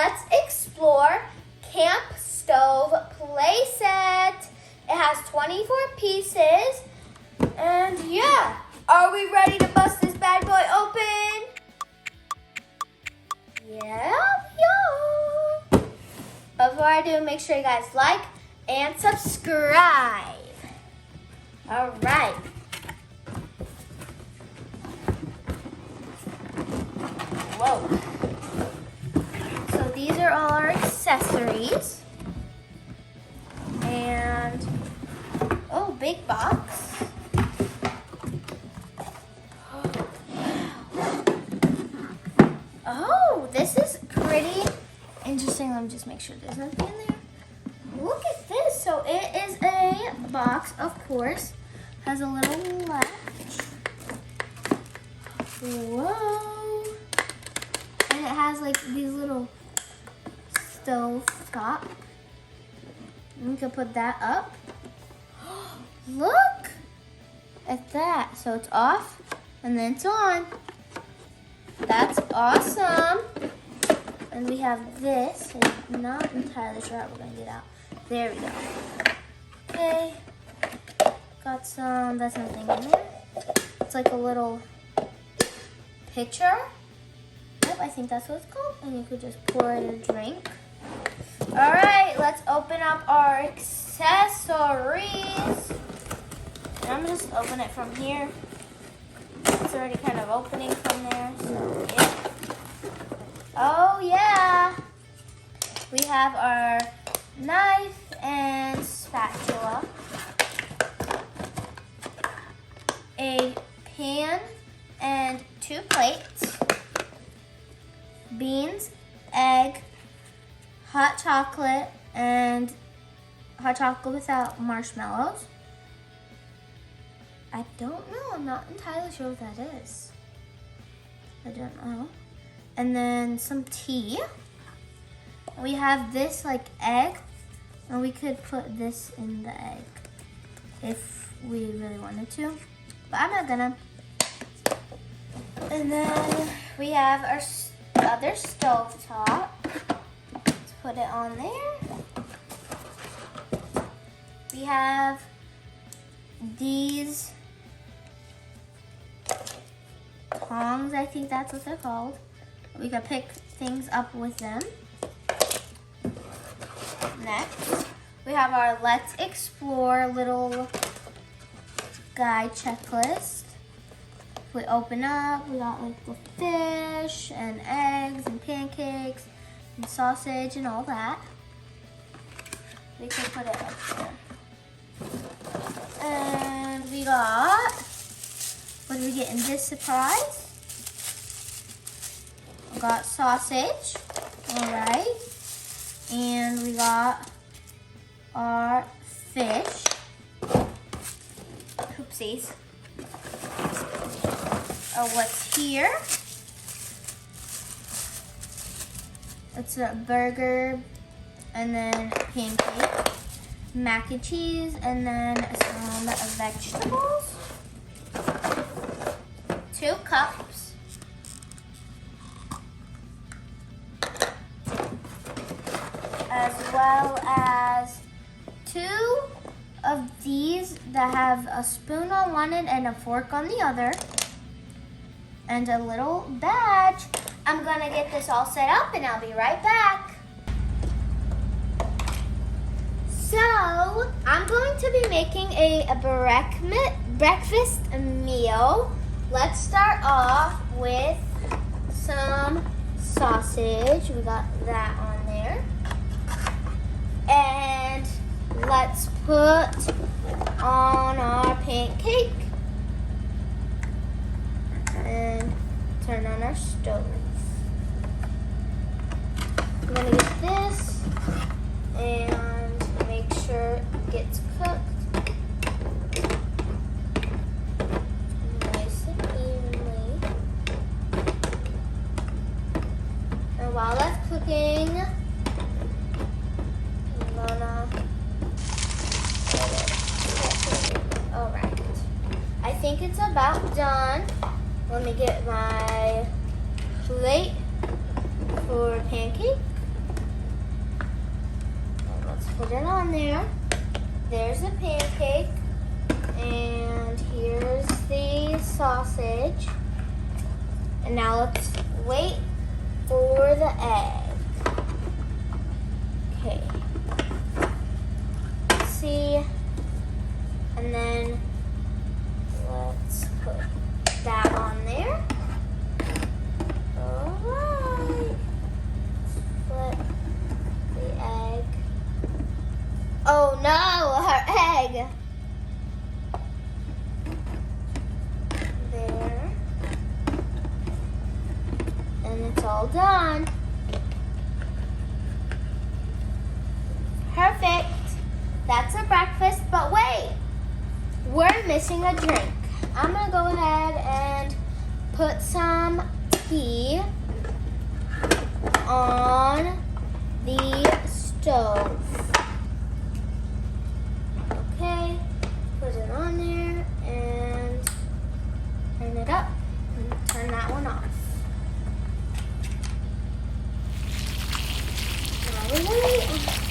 Let's Explore Camp Stove Playset. It has 24 pieces. And yeah, are we ready to bust this bad boy open? Yeah, we are. Before I do, make sure you guys like and subscribe. All right. Whoa. So these are all our accessories. And, oh, big box. Oh, this is pretty interesting. Let me just make sure there's nothing in there. Look at this. So it is a box, of course. Has a little latch. Whoa. And it has like these little stove top. We can put that up. Look at that. So it's off and then it's on. That's awesome. And we have this. I'm not entirely sure how we're going to get out. There we go. Okay. Got some, that's nothing in there. It's like a little pitcher. Yep, I think that's what it's called. And you could just pour in a drink. All right, let's open up our accessories. And I'm just open it from here. It's already kind of opening from there, so yeah. Oh yeah. We have our knife and spatula. A pan and 2 plates. Beans, egg, hot chocolate, and hot chocolate without marshmallows. I don't know. I'm not entirely sure what that is. I don't know. And then some tea. We have this like egg, and we could put this in the egg if we really wanted to, but I'm not gonna. And then we have our other stove top. Let's put it on there. We have these tongs, I think that's what they're called. We can pick things up with them. Next, we have our Let's Explore little guide checklist. We open up, we got like the fish and eggs and pancakes and sausage and all that. We can put it up there. And we got, what did we get in this surprise? We got sausage, all right. And we got our fish. Oopsies. What's here? It's a burger and then pancake, mac and cheese, and then some vegetables. 2 cups. As well as 2 of these that have a spoon on one end and a fork on the other. And a little badge. I'm gonna get this all set up and I'll be right back. So, I'm going to be making a breakfast meal. Let's start off with some sausage. We got that on there. And let's put on our pancake. And turn on our stove. I'm gonna get this and make sure it gets cooked nice and evenly. And while that's cooking, I'm gonna alright. I think it's about done. Let me get my plate for pancake. put it on there. There's the pancake. And here's the sausage. And now let's wait for the egg. Okay. Let's see. And then let's put that on there. Alright. Flip the egg. Oh no, her egg. There. And it's all done. Perfect. That's a breakfast, but wait. We're missing a drink. I'm gonna go ahead and put some tea on the stove. Okay, put it on there and turn it up and turn that one off.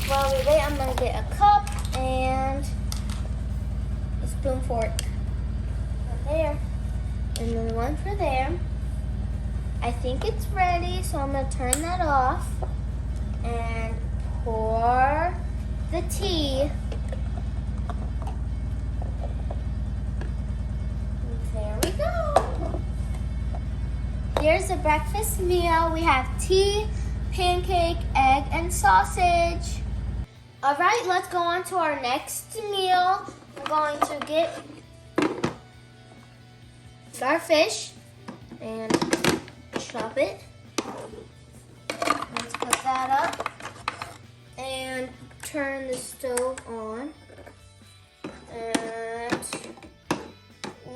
While we wait, I'm gonna get a cup and a spoon fork for there, and then one for there. I think it's ready, so I'm gonna turn that off and pour the tea. There we go. Here's the breakfast meal. We have tea, pancake, egg, and sausage. All right, let's go on to our next meal. I'm going to get our fish and chop it. Let's put that up and turn the stove on. And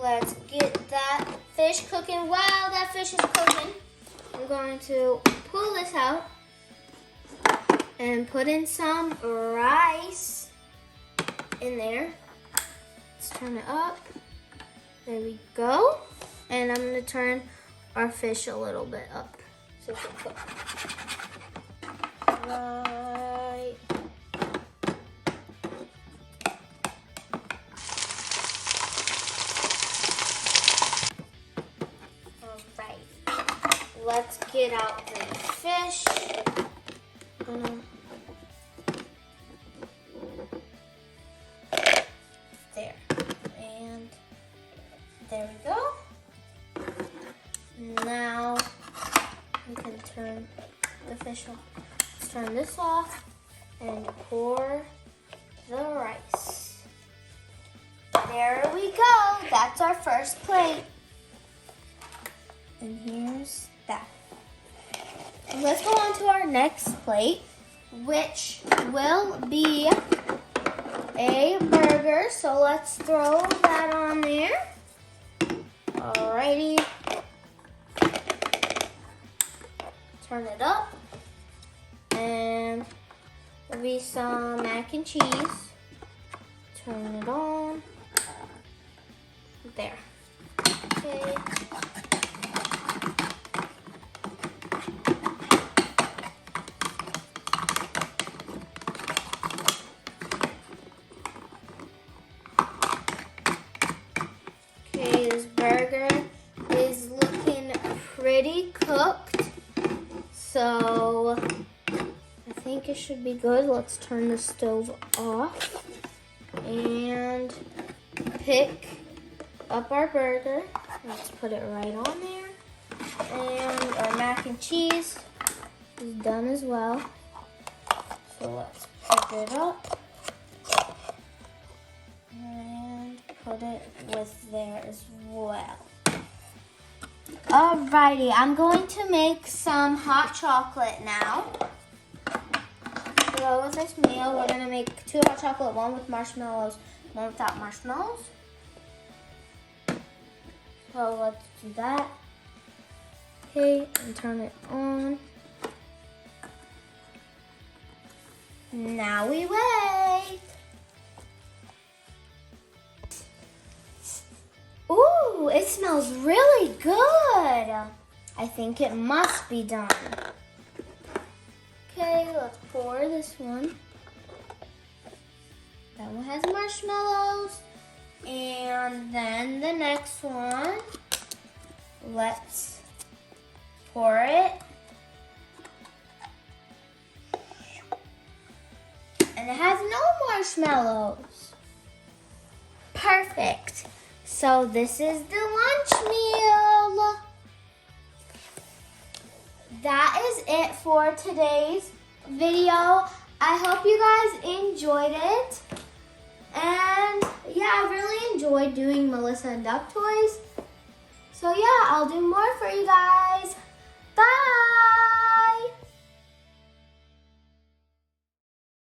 let's get that fish cooking. While that fish is cooking, I'm going to pull this out and put in some rice in there. Let's turn it up. There we go. And I'm going to turn our fish a little bit up so it can cook. Right. Alright. Let's get out the fish. There. And there we go. Now we can turn the fish off. Let's turn this off and pour the rice. There we go. That's our first plate. And here's that. Let's go on to our next plate, which will be a burger. So let's throw that on there. Alrighty. Turn it up. And there'll be some mac and cheese. Turn it on. There. Okay. This burger is looking pretty cooked, so I think it should be good. Let's turn the stove off and pick up our burger. Let's put it right on there. And our mac and cheese is done as well. So let's pick it up and put it with there as well. Alrighty, I'm going to make some hot chocolate now. To go with this meal, we're going to make 2 hot chocolate, 1 with marshmallows, 1 without marshmallows. So let's do that. Okay, and turn it on. Now we wait. Ooh, it smells really good. I think it must be done. Okay, let's pour this one That one has marshmallows. And then the next one, let's pour it. And it has no marshmallows. Perfect. So this is the lunch meal. That is it for today's video. I hope you guys enjoyed it. And yeah, I really enjoyed doing Melissa and Duck toys. So yeah, I'll do more for you guys. Bye!